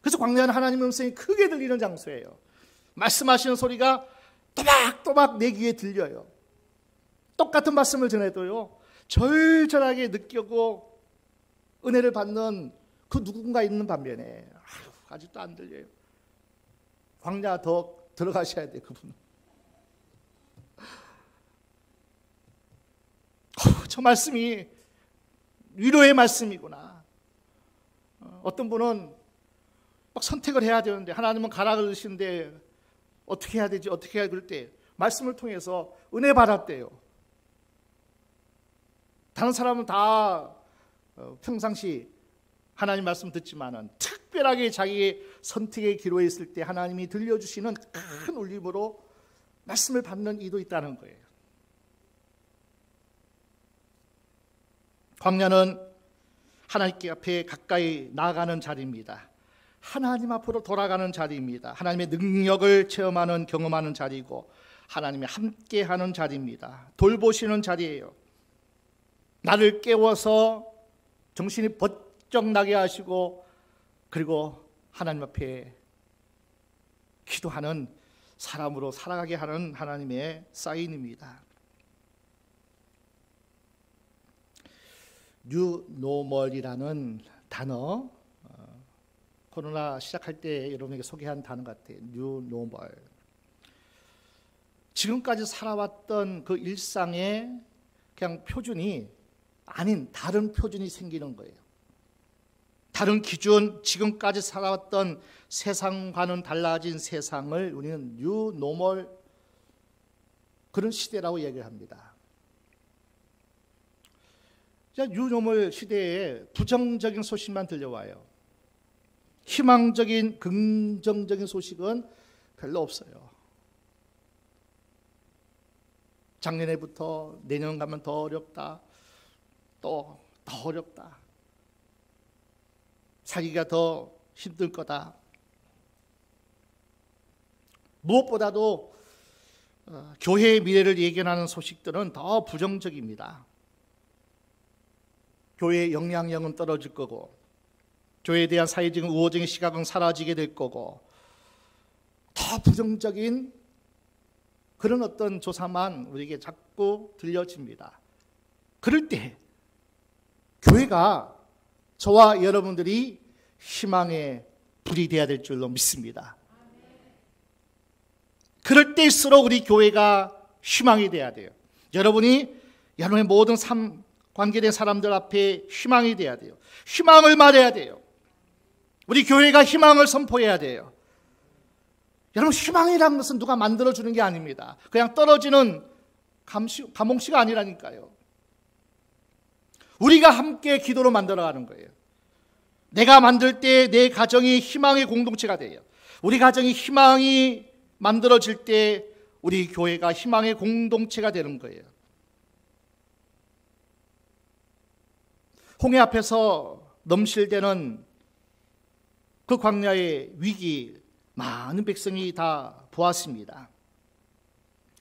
그래서 광야는 하나님의 음성이 크게 들리는 장소예요. 말씀하시는 소리가 또박또박 내 귀에 들려요. 똑같은 말씀을 전해도요, 절절하게 느끼고 은혜를 받는 그 누군가 있는 반면에 아직도 안 들려요. 광야 더 들어가셔야 돼요, 그분은. 저 말씀이 위로의 말씀이구나. 어떤 분은 막 선택을 해야 되는데, 하나님은 가라 그러시는데 어떻게 해야 되지, 어떻게 해야 될 때 말씀을 통해서 은혜 받았대요. 다른 사람은 다 평상시 하나님 말씀 듣지만은 특별하게 자기의 선택의 기로에 있을 때 하나님이 들려주시는 큰 울림으로 말씀을 받는 이도 있다는 거예요. 광야는 하나님께 앞에 가까이 나아가는 자리입니다. 하나님 앞으로 돌아가는 자리입니다. 하나님의 능력을 체험하는, 경험하는 자리고, 하나님이 함께하는 자리입니다. 돌보시는 자리예요. 나를 깨워서 정신이 번쩍 나게 하시고, 그리고 하나님 앞에 기도하는 사람으로 살아가게 하는 하나님의 사인입니다. 뉴노멀이라는 단어, 코로나 시작할 때 여러분에게 소개한 단어 같아요. 뉴노멀. 지금까지 살아왔던 그 일상의 그냥 표준이 아닌 다른 표준이 생기는 거예요. 다른 기준, 지금까지 살아왔던 세상과는 달라진 세상을 우리는 뉴노멀, 그런 시대라고 얘기를 합니다. 뉴노멀 시대에 부정적인 소식만 들려와요. 희망적인, 긍정적인 소식은 별로 없어요. 작년에부터 내년 가면 더 어렵다, 또 더 어렵다, 살기가 더 힘들 거다. 무엇보다도 교회의 미래를 예견하는 소식들은 더 부정적입니다. 교회의 영향력은 떨어질 거고, 교회에 대한 사회적인 우호적인 시각은 사라지게 될 거고, 더 부정적인 그런 어떤 조사만 우리에게 자꾸 들려집니다. 그럴 때 교회가, 저와 여러분들이 희망의 불이 되어야 될 줄로 믿습니다. 그럴 때일수록 우리 교회가 희망이 되어야 돼요. 여러분이 여러분의 모든 삶 관계된 사람들 앞에 희망이 돼야 돼요. 희망을 말해야 돼요. 우리 교회가 희망을 선포해야 돼요. 여러분, 희망이라는 것은 누가 만들어주는 게 아닙니다. 그냥 떨어지는 감홍씨가 아니라니까요. 우리가 함께 기도로 만들어가는 거예요. 내가 만들 때 내 가정이 희망의 공동체가 돼요. 우리 가정이 희망이 만들어질 때 우리 교회가 희망의 공동체가 되는 거예요. 홍해 앞에서 넘실대는 그 광야의 위기, 많은 백성이 다 보았습니다.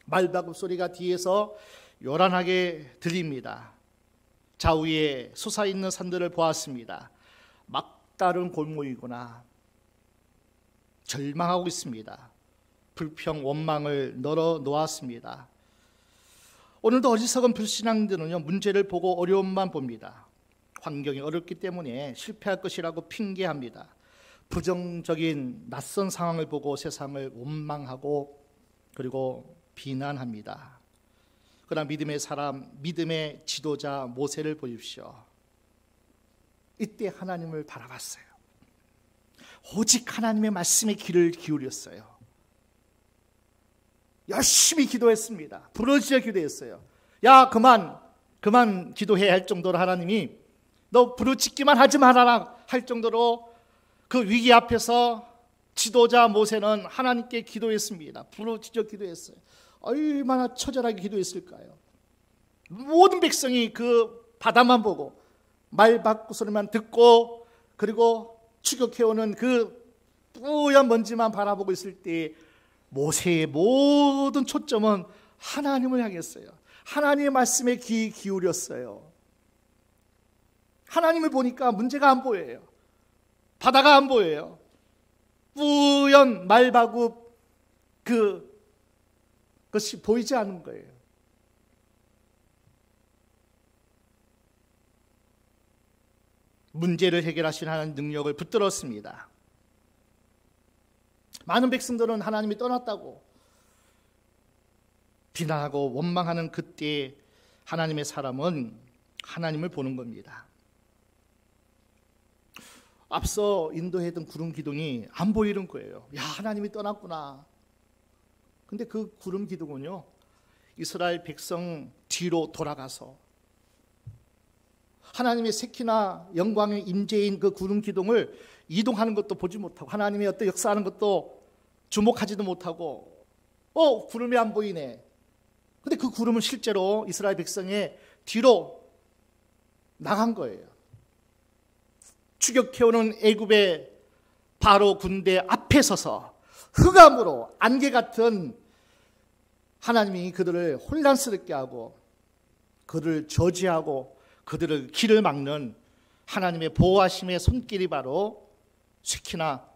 말바굽 소리가 뒤에서 요란하게 들립니다. 좌우에 솟아있는 산들을 보았습니다. 막다른 골목이구나. 절망하고 있습니다. 불평, 원망을 널어 놓았습니다. 오늘도 어리석은 불신앙들은요, 문제를 보고 어려움만 봅니다. 환경이 어렵기 때문에 실패할 것이라고 핑계합니다. 부정적인 낯선 상황을 보고 세상을 원망하고 그리고 비난합니다. 그러나 믿음의 사람, 믿음의 지도자 모세를 보십시오. 이때 하나님을 바라봤어요. 오직 하나님의 말씀에 귀를 기울였어요. 열심히 기도했습니다. 부르짖어 기도했어요. 야, 그만 기도해야 할 정도로 하나님이 너 부르짖기만 하지 말아라 할 정도로 그 위기 앞에서 지도자 모세는 하나님께 기도했습니다. 부르짖어 기도했어요. 얼마나 처절하게 기도했을까요? 모든 백성이 그 바다만 보고 말바꾸 소리만 듣고 그리고 추격해오는 그 뿌연 먼지만 바라보고 있을 때 모세의 모든 초점은 하나님을 향했어요. 하나님의 말씀에 귀 기울였어요. 하나님을 보니까 문제가 안 보여요. 바다가 안 보여요. 뿌연 말바굽 그것이 보이지 않는 거예요. 문제를 해결하신 하나님 능력을 붙들었습니다. 많은 백성들은 하나님이 떠났다고 비난하고 원망하는 그때 하나님의 사람은 하나님을 보는 겁니다. 앞서 인도했던 구름 기둥이 안 보이는 거예요. 야, 하나님이 떠났구나. 근데 그 구름 기둥은요, 이스라엘 백성 뒤로 돌아가서 하나님의 색이나 영광의 임재인 그 구름 기둥을 이동하는 것도 보지 못하고 하나님의 어떤 역사하는 것도 주목하지도 못하고 구름이 안 보이네. 근데 그 구름은 실제로 이스라엘 백성의 뒤로 나간 거예요. 추격해오는 애굽의 바로 군대 앞에 서서 흑암으로 안개 같은 하나님이 그들을 혼란스럽게 하고 그들을 저지하고 그들을 길을 막는 하나님의 보호하심의 손길이 바로 쇠키나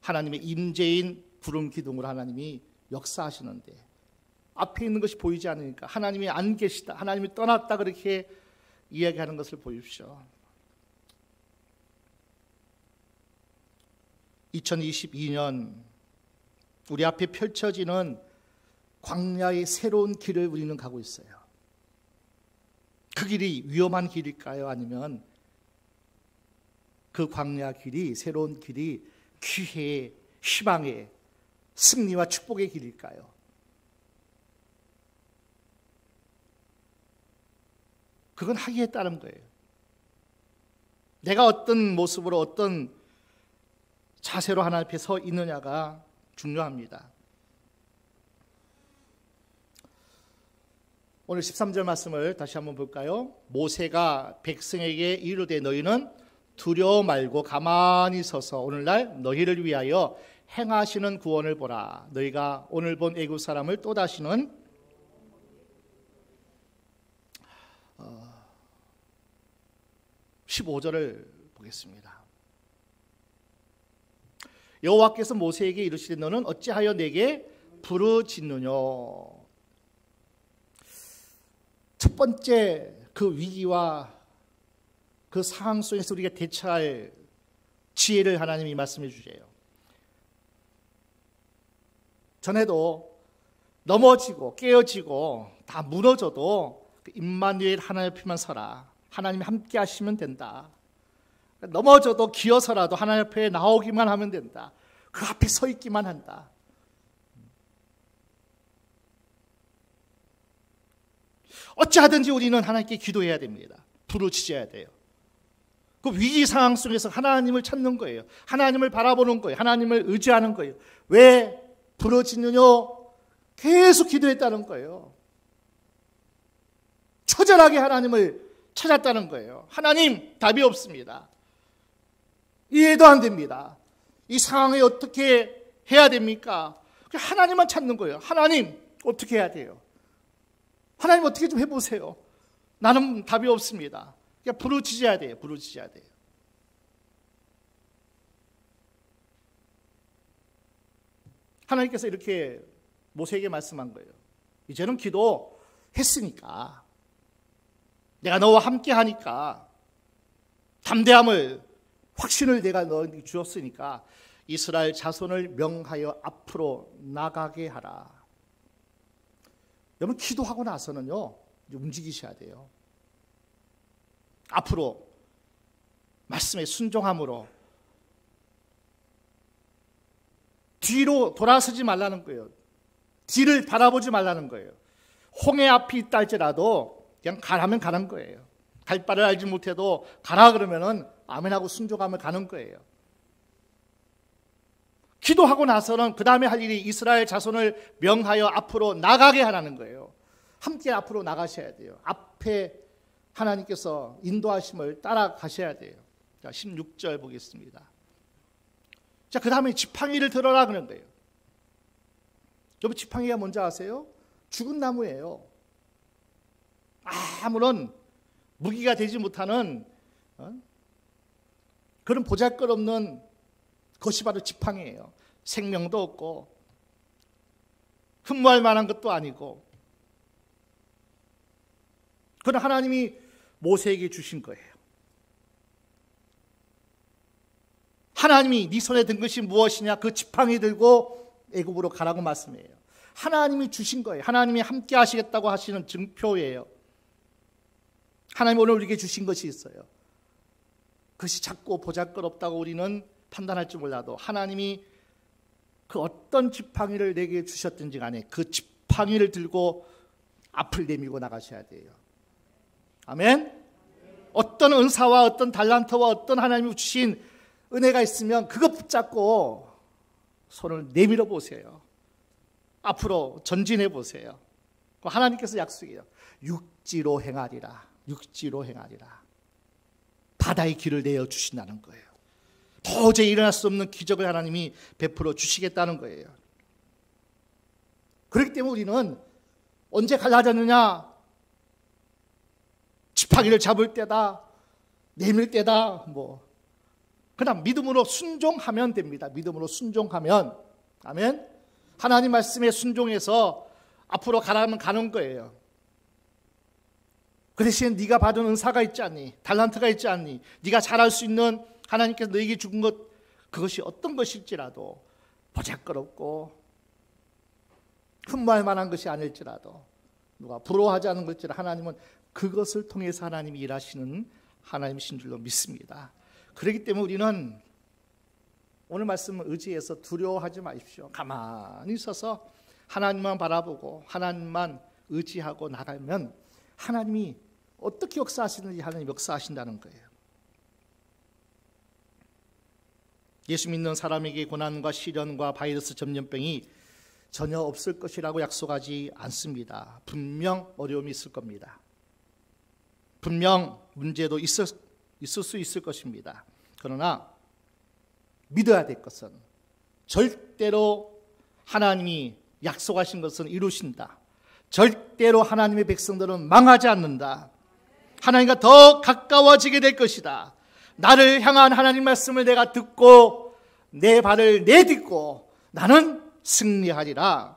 하나님의 임재인 구름 기둥으로 하나님이 역사하시는데 앞에 있는 것이 보이지 않으니까 하나님이 안 계시다, 하나님이 떠났다 그렇게 이야기하는 것을 보십시오. 2022년 우리 앞에 펼쳐지는 광야의 새로운 길을 우리는 가고 있어요. 그 길이 위험한 길일까요? 아니면 그 광야 길이, 새로운 길이 기회의, 희망의, 승리와 축복의 길일까요? 그건 하기에 따른 거예요. 내가 어떤 모습으로 어떤 자세로 하나님 앞에 서 있느냐가 중요합니다. 오늘 13절 말씀을 다시 한번 볼까요? 모세가 백성에게 이르되 너희는 두려워 말고 가만히 서서 오늘날 너희를 위하여 행하시는 구원을 보라. 너희가 오늘 본 애굽 사람을 또다시는 15절을 보겠습니다. 여호와께서 모세에게 이르시되 너는 어찌하여 내게 부르짖느냐. 첫 번째 그 위기와 그 상황 속에서 우리가 대처할 지혜를 하나님이 말씀해 주세요. 전에도 넘어지고 깨어지고 다 무너져도 그 임마누엘 하나님 앞에만 서라. 하나님이 함께 하시면 된다. 넘어져도 기어서라도 하나님 앞에 나오기만 하면 된다. 그 앞에 서 있기만 한다. 어찌하든지 우리는 하나님께 기도해야 됩니다. 부르짖어야 돼요. 그 위기 상황 속에서 하나님을 찾는 거예요. 하나님을 바라보는 거예요. 하나님을 의지하는 거예요. 왜 부르짖느냐? 계속 기도했다는 거예요. 처절하게 하나님을 찾았다는 거예요. 하나님, 답이 없습니다. 이해도 안 됩니다. 이 상황에 어떻게 해야 됩니까? 하나님만 찾는 거예요. 하나님 어떻게 해야 돼요? 하나님 어떻게 좀 해보세요. 나는 답이 없습니다. 그러니까 부르짖어야 돼요. 부르짖어야 돼요. 하나님께서 이렇게 모세에게 말씀한 거예요. 이제는 기도했으니까, 내가 너와 함께 하니까, 담대함을, 확신을 내가 너에게 주었으니까 이스라엘 자손을 명하여 앞으로 나가게 하라. 여러분, 기도하고 나서는요, 이제 움직이셔야 돼요. 앞으로 말씀에 순종함으로 뒤로 돌아서지 말라는 거예요. 뒤를 바라보지 말라는 거예요. 홍해 앞이 있다 할지라도 그냥 가라면 가는 거예요. 갈 바를 알지 못해도 가라 그러면은 아멘하고 순종하면 가는 거예요. 기도하고 나서는 그 다음에 할 일이 이스라엘 자손을 명하여 앞으로 나가게 하라는 거예요. 함께 앞으로 나가셔야 돼요. 앞에 하나님께서 인도하심을 따라가셔야 돼요. 자, 16절 보겠습니다. 자, 그 다음에 지팡이를 들어라 그런 거예요. 여러분, 지팡이가 뭔지 아세요? 죽은 나무예요. 아무런 무기가 되지 못하는 그런 보잘것없는 것이 바로 지팡이예요. 생명도 없고 흠모할 만한 것도 아니고, 그건 하나님이 모세에게 주신 거예요. 하나님이 네 손에 든 것이 무엇이냐? 그 지팡이 들고 애굽으로 가라고 말씀해요. 하나님이 주신 거예요. 하나님이 함께 하시겠다고 하시는 증표예요. 하나님 오늘 우리에게 주신 것이 있어요. 그것이 작고 보잘것없다고 우리는 판단할지 몰라도 하나님이 그 어떤 지팡이를 내게 주셨든지 간에 그 지팡이를 들고 앞을 내밀고 나가셔야 돼요. 아멘? 어떤 은사와 어떤 달란트와 어떤 하나님이 주신 은혜가 있으면 그것 붙잡고 손을 내밀어 보세요. 앞으로 전진해 보세요. 하나님께서 약속해요. 육지로 행하리라. 육지로 행하리라. 바다의 길을 내어 주신다는 거예요. 도저히 일어날 수 없는 기적을 하나님이 베풀어 주시겠다는 거예요. 그렇기 때문에 우리는 언제 갈라졌느냐? 지팡이를 잡을 때다, 내밀 때다, 그냥 믿음으로 순종하면 됩니다. 믿음으로 순종하면, 아멘. 하나님 말씀에 순종해서 앞으로 가라면 가는 거예요. 그 대신 네가 받은 은사가 있지 않니? 달란트가 있지 않니? 네가 잘할 수 있는 하나님께서 너에게 준 것, 그것이 어떤 것일지라도 보잘것없고 흠모할 만한 것이 아닐지라도, 누가 부러워하지 않은 것일지라도 하나님은 그것을 통해서 하나님이 일하시는 하나님이신 줄로 믿습니다. 그렇기 때문에 우리는 오늘 말씀을 의지해서 두려워하지 마십시오. 가만히 있어서 하나님만 바라보고 하나님만 의지하고 나가면 하나님이 어떻게 역사하시는지 하나님 역사하신다는 거예요. 예수 믿는 사람에게 고난과 시련과 바이러스 전염병이 전혀 없을 것이라고 약속하지 않습니다. 분명 어려움이 있을 겁니다. 분명 문제도 있을 수 있을 것입니다. 그러나 믿어야 될 것은 절대로 하나님이 약속하신 것은 이루신다. 절대로 하나님의 백성들은 망하지 않는다. 하나님과 더 가까워지게 될 것이다. 나를 향한 하나님 말씀을 내가 듣고 내 발을 내딛고 나는 승리하리라.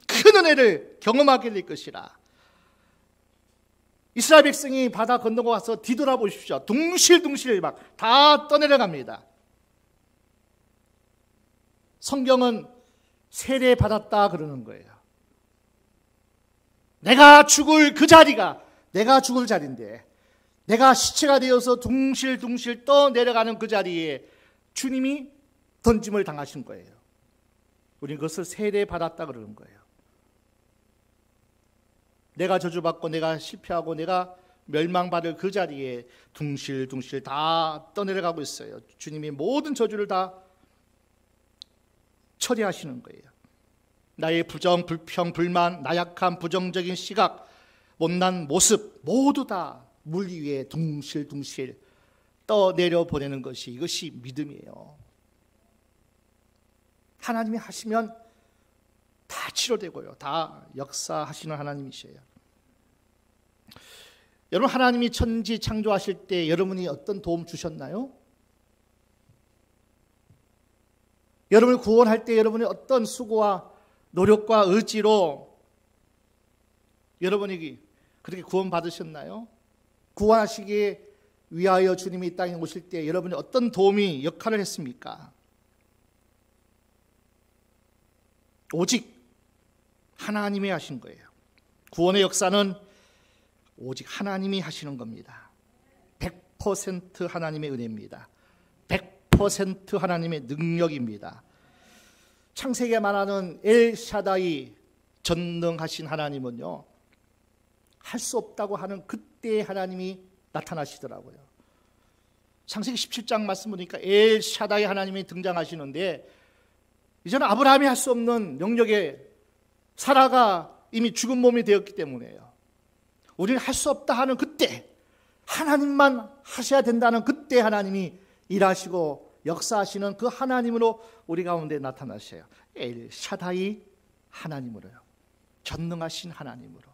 큰 은혜를 경험하게 될 것이라. 이스라엘 백성이 바다 건너고 와서 뒤돌아보십시오. 둥실둥실 막 다 떠내려갑니다. 성경은 세례받았다 그러는 거예요. 내가 죽을 그 자리가 내가 죽을 자리인데, 내가 시체가 되어서 둥실둥실 떠내려가는 그 자리에 주님이 던짐을 당하신 거예요. 우리는 그것을 세례받았다 그러는 거예요. 내가 저주받고 내가 실패하고 내가 멸망받을 그 자리에 둥실둥실 다 떠내려가고 있어요. 주님이 모든 저주를 다 처리하시는 거예요. 나의 부정, 불평, 불만, 나약함, 부정적인 시각, 못난 모습 모두 다 물 위에 둥실둥실 떠내려 보내는 것이, 이것이 믿음이에요. 하나님이 하시면 다 치료되고요. 다 역사하시는 하나님이셔요. 여러분, 하나님이 천지 창조하실 때 여러분이 어떤 도움 주셨나요? 여러분을 구원할 때 여러분이 어떤 수고와 노력과 의지로 여러분이 그렇게 구원받으셨나요? 구원하시기에 위하여 주님이 이 땅에 오실 때 여러분이 어떤 도움이 역할을 했습니까? 오직 하나님이 하신 거예요. 구원의 역사는 오직 하나님이 하시는 겁니다. 100% 하나님의 은혜입니다. 100% 하나님의 능력입니다. 창세기에 말하는 엘샤다이, 전능하신 하나님은요, 할 수 없다고 하는 그때의 하나님이 나타나시더라고요. 창세기 17장 말씀 보니까 엘샤다이 하나님이 등장하시는데, 이제는 아브라함이 할 수 없는 영역에 사라가 이미 죽은 몸이 되었기 때문에요. 우리는 할 수 없다 하는 그때, 하나님만 하셔야 된다는 그때 하나님이 일하시고 역사하시는 그 하나님으로 우리 가운데 나타나셔요. 엘샤다이 하나님으로요. 전능하신 하나님으로.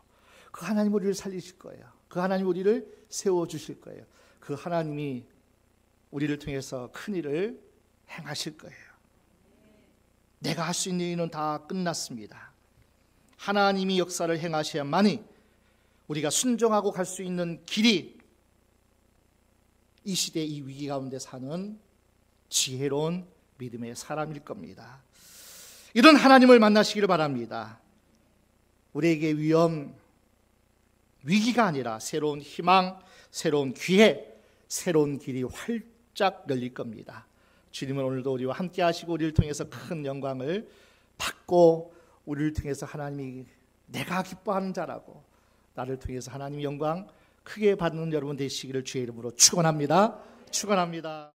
그 하나님 우리를 살리실 거예요. 그 하나님 우리를 세워주실 거예요. 그 하나님이 우리를 통해서 큰 일을 행하실 거예요. 내가 할 수 있는 일은 다 끝났습니다. 하나님이 역사를 행하셔야만이 우리가 순종하고 갈 수 있는 길이 이 시대 이 위기 가운데 사는 지혜로운 믿음의 사람일 겁니다. 이런 하나님을 만나시기를 바랍니다. 우리에게 위기가 아니라 새로운 희망, 새로운 기회, 새로운 길이 활짝 열릴 겁니다. 주님은 오늘도 우리와 함께 하시고 우리를 통해서 큰 영광을 받고 우리를 통해서 하나님이 내가 기뻐하는 자라고 나를 통해서 하나님 영광 크게 받는 여러분 되시기를 주의 이름으로 축원합니다. 축원합니다.